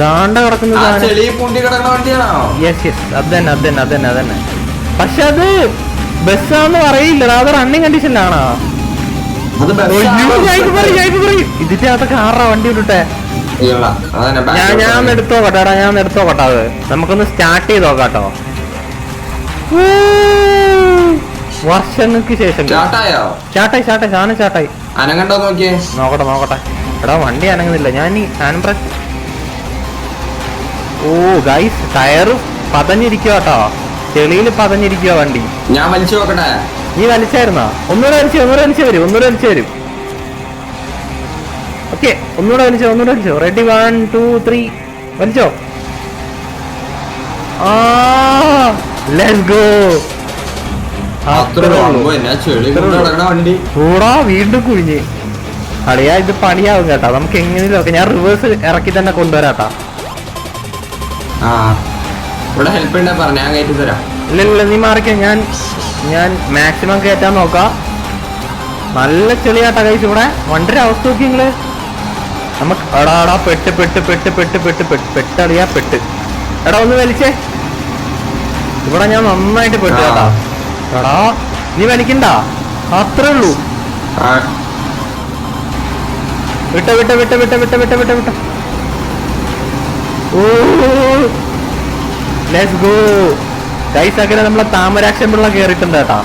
താണ്ട കിടക്കുന്ന yes yes അത് തന്നെ. പക്ഷെ അത് ബസ്സാന്ന് പറയില്ല, അത് റണ്ണിങ് കണ്ടീഷനിലാണോ? ഇതിന്റെ അകത്തൊക്കെ ആറാ വണ്ടി വിട്ടിട്ടെ. ഞാൻ എടുത്തോക്കട്ടെടാ, അത് നമുക്കൊന്ന് സ്റ്റാർട്ട് ചെയ്ത് നോക്കാട്ടോ. വർഷങ്ങൾക്ക് ശേഷം സ്റ്റാർട്ടായി. നോക്കട്ടെ. എടാ വണ്ടി അനങ്ങുന്നില്ല. ഞാൻ ഈ ഹാൻഡ് ബ്രേക്ക്. ഓ ഗൈസ്, ടയറ് പതഞ്ഞിരിക്കുക കേട്ടോ, ചെളിയില് പതഞ്ഞിരിക്കുക വണ്ടി. ഞാൻ വലിച്ചു നോക്കട്ടെ. നീ വലിച്ചായിരുന്നോ? ഒന്നുകൂടെ വലിച്ചു വരും. ഓക്കെ, ഒന്നുകൂടെ വലിച്ചോ. റെഡി 1 2 3 വലിച്ചോ. Let's go. കൂടാ വീണ്ടും കുഴിഞ്ഞ്. അളിയാ ഇത് പണിയാവും കേട്ടാ, നമുക്ക് എങ്ങനെയൊക്കെ. ഞാൻ റിവേഴ്സ് ഇറക്കി തന്നെ കൊണ്ടുവരാട്ടാ. ഇല്ല നീ മാറിക്ക. ഞാൻ മാക്സിമം കയറ്റാൻ നോക്കാം. നല്ല ചെളിയാട്ടാ കൈസ് ഇവിടെ. വണ്ടിയുടെ അവസ്ഥ നോക്കി നിങ്ങള്. നമുക്ക് എടാ പെട്ടളിയാ. എടാ ഒന്ന് വലിച്ചേ. ഇവിടെ ഞാൻ നന്നായിട്ട് പെട്ടു കേട്ടാ. എടാ നീ വലിക്കണ്ട, അത്രേ ഉള്ളൂ. വിട്ട. ഓ ലെറ്റ്സ് ഗോ ഗൈസ്. അങ്ങനെ നമ്മളെ താമരാക്ഷം പിള്ള കേറിയിട്ടുണ്ട് കേട്ടാ.